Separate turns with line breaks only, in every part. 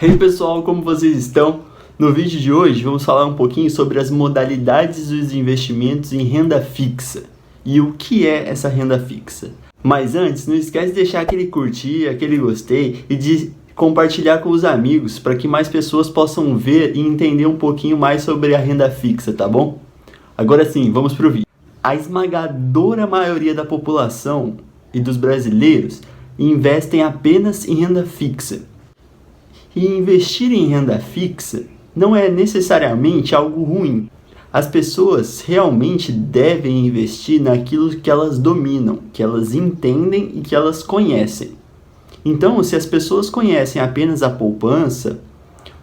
E aí pessoal, como vocês estão? No vídeo de hoje vamos falar um pouquinho sobre as modalidades dos investimentos em renda fixa e o que é essa renda fixa. Mas antes, não esquece de deixar aquele curtir, aquele gostei e de compartilhar com os amigos para que mais pessoas possam ver e entender um pouquinho mais sobre a renda fixa, tá bom? Agora sim, vamos pro vídeo. A esmagadora maioria da população e dos brasileiros investem apenas em renda fixa. E investir em renda fixa não é necessariamente algo ruim. As pessoas realmente devem investir naquilo que elas dominam, que elas entendem e que elas conhecem. Então, se as pessoas conhecem apenas a poupança,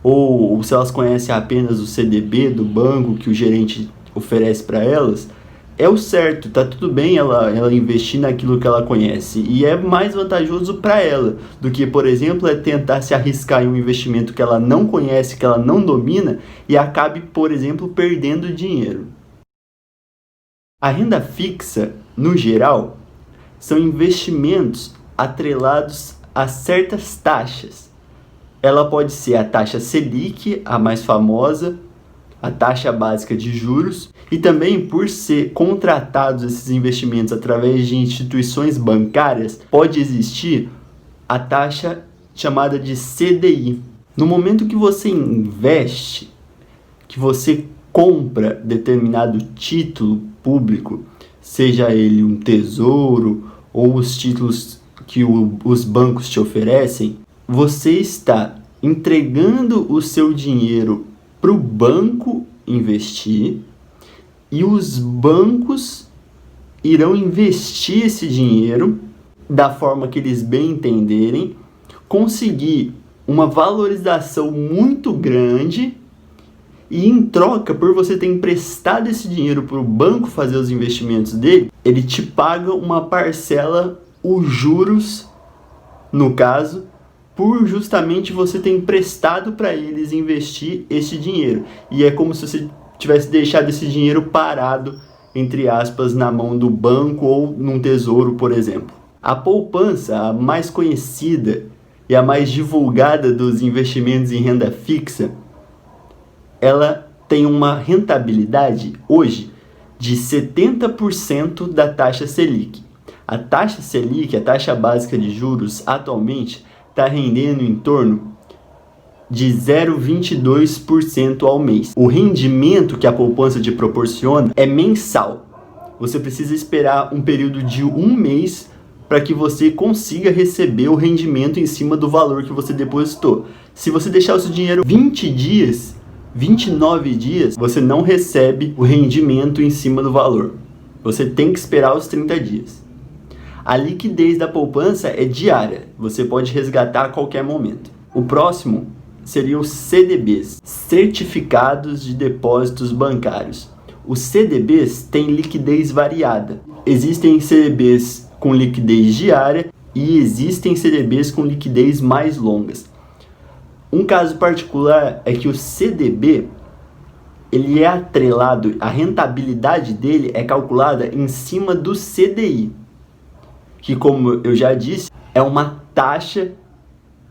ou se elas conhecem apenas o CDB do banco que o gerente oferece para elas, é o certo, tá tudo bem ela investir naquilo que ela conhece e é mais vantajoso para ela do que, por exemplo, tentar se arriscar em um investimento que ela não conhece, que ela não domina e acabe, por exemplo, perdendo dinheiro. A renda fixa, no geral, são investimentos atrelados a certas taxas. Ela pode ser a taxa Selic, a mais famosa, a taxa básica de juros, e também por ser contratados esses investimentos através de instituições bancárias, pode existir a taxa chamada de CDI. No momento que você investe, que você compra determinado título público, seja ele um tesouro ou os títulos que os bancos te oferecem, você está entregando o seu dinheiro para o banco investir e os bancos irão investir esse dinheiro da forma que eles bem entenderem, conseguir uma valorização muito grande e em troca, por você ter emprestado esse dinheiro para o banco fazer os investimentos dele, ele te paga uma parcela, os juros, no caso, por justamente você ter emprestado para eles investir esse dinheiro. E é como se você tivesse deixado esse dinheiro parado, entre aspas, na mão do banco ou num tesouro, por exemplo. A poupança, a mais conhecida e a mais divulgada dos investimentos em renda fixa, ela tem uma rentabilidade hoje de 70% da taxa Selic. A taxa Selic, a taxa básica de juros, atualmente está rendendo em torno de 0,22% ao mês. O rendimento que a poupança te proporciona é mensal. Você precisa esperar um período de um mês para que você consiga receber o rendimento em cima do valor que você depositou. Se você deixar o seu dinheiro 20 dias, 29 dias, você não recebe o rendimento em cima do valor. Você tem que esperar os 30 dias. A liquidez da poupança é diária, você pode resgatar a qualquer momento. O próximo seria os CDBs, Certificados de Depósitos Bancários. Os CDBs têm liquidez variada. Existem CDBs com liquidez diária e existem CDBs com liquidez mais longas. Um caso particular é que o CDB, ele é atrelado, a rentabilidade dele é calculada em cima do CDI. Que, como eu já disse, é uma taxa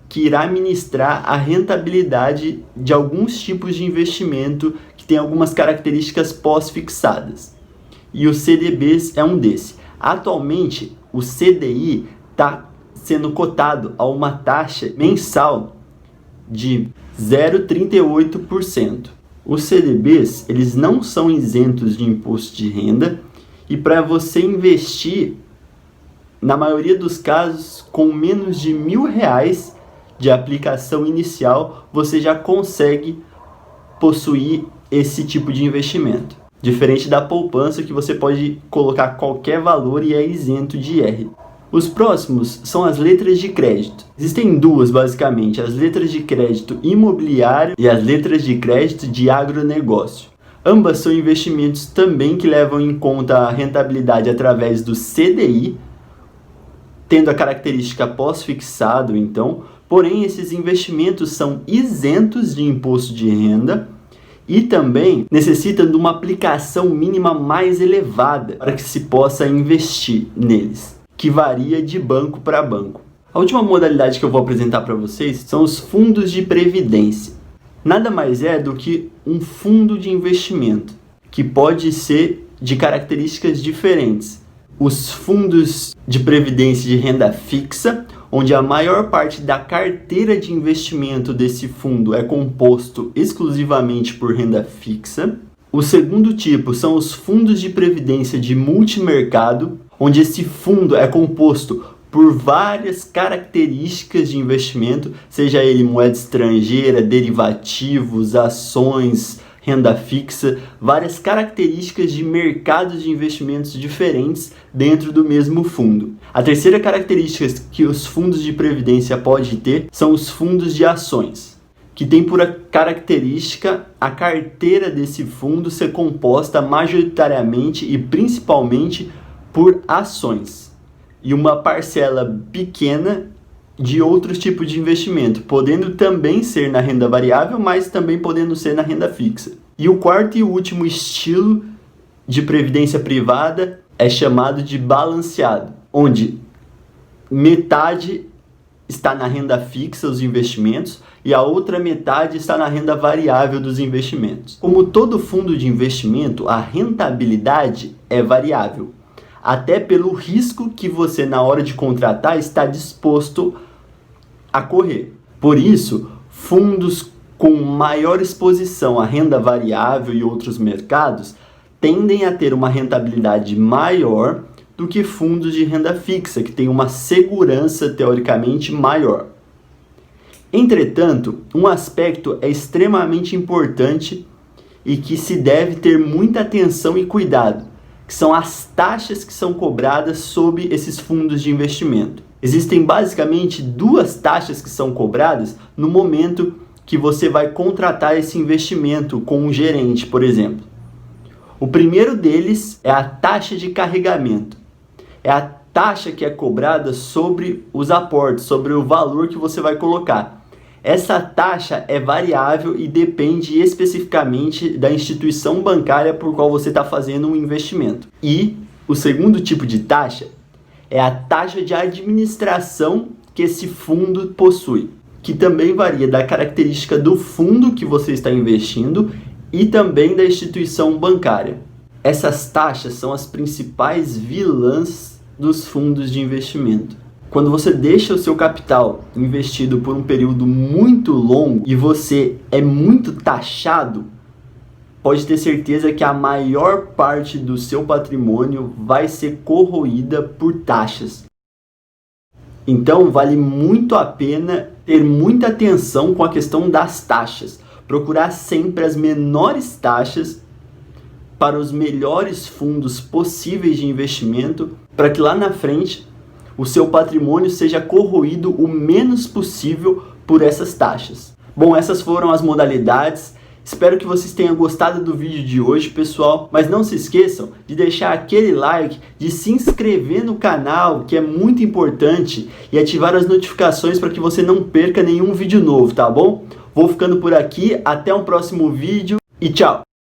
que irá ministrar a rentabilidade de alguns tipos de investimento que tem algumas características pós-fixadas. E o CDBs é um desses. Atualmente, o CDI está sendo cotado a uma taxa mensal de 0,38%. Os CDBs, eles não são isentos de imposto de renda e para você investir, na maioria dos casos, com menos de R$1.000 de aplicação inicial, você já consegue possuir esse tipo de investimento. Diferente da poupança, que você pode colocar qualquer valor e é isento de IR. Os próximos são as letras de crédito. Existem duas, basicamente, as letras de crédito imobiliário e as letras de crédito de agronegócio. Ambas são investimentos também que levam em conta a rentabilidade através do CDI, tendo a característica pós-fixado, então, porém esses investimentos são isentos de imposto de renda e também necessitam de uma aplicação mínima mais elevada para que se possa investir neles, que varia de banco para banco. A última modalidade que eu vou apresentar para vocês são os fundos de previdência. Nada mais é do que um fundo de investimento, que pode ser de características diferentes. Os fundos de previdência de renda fixa, onde a maior parte da carteira de investimento desse fundo é composto exclusivamente por renda fixa. O segundo tipo são os fundos de previdência de multimercado, onde esse fundo é composto por várias características de investimento, seja ele moeda estrangeira, derivativos, ações, renda fixa, várias características de mercados de investimentos diferentes dentro do mesmo fundo. A terceira característica que os fundos de previdência podem ter são os fundos de ações, que tem por característica a carteira desse fundo ser composta majoritariamente e principalmente por ações, e uma parcela pequena de outros tipos de investimento, podendo também ser na renda variável, mas também podendo ser na renda fixa. E o quarto e último estilo de previdência privada é chamado de balanceado, onde metade está na renda fixa, os investimentos, e a outra metade está na renda variável dos investimentos. Como todo fundo de investimento, a rentabilidade é variável, até pelo risco que você, na hora de contratar, está disposto a correr. Por isso, fundos com maior exposição à renda variável e outros mercados tendem a ter uma rentabilidade maior do que fundos de renda fixa, que tem uma segurança teoricamente maior. Entretanto, um aspecto é extremamente importante e que se deve ter muita atenção e cuidado, que são as taxas que são cobradas sobre esses fundos de investimento. Existem basicamente duas taxas que são cobradas no momento que você vai contratar esse investimento com um gerente, por exemplo. O primeiro deles é a taxa de carregamento. É a taxa que é cobrada sobre os aportes, sobre o valor que você vai colocar. Essa taxa é variável e depende especificamente da instituição bancária por qual você está fazendo um investimento. E o segundo tipo de taxa é a taxa de administração que esse fundo possui, que também varia da característica do fundo que você está investindo e também da instituição bancária. Essas taxas são as principais vilãs dos fundos de investimento. Quando você deixa o seu capital investido por um período muito longo e você é muito taxado, pode ter certeza que a maior parte do seu patrimônio vai ser corroída por taxas. Então, vale muito a pena ter muita atenção com a questão das taxas. Procurar sempre as menores taxas para os melhores fundos possíveis de investimento, para que lá na frente o seu patrimônio seja corroído o menos possível por essas taxas. Bom, essas foram as modalidades. Espero que vocês tenham gostado do vídeo de hoje, pessoal. Mas não se esqueçam de deixar aquele like, de se inscrever no canal, que é muito importante, e ativar as notificações para que você não perca nenhum vídeo novo, tá bom? Vou ficando por aqui, até um próximo vídeo e tchau!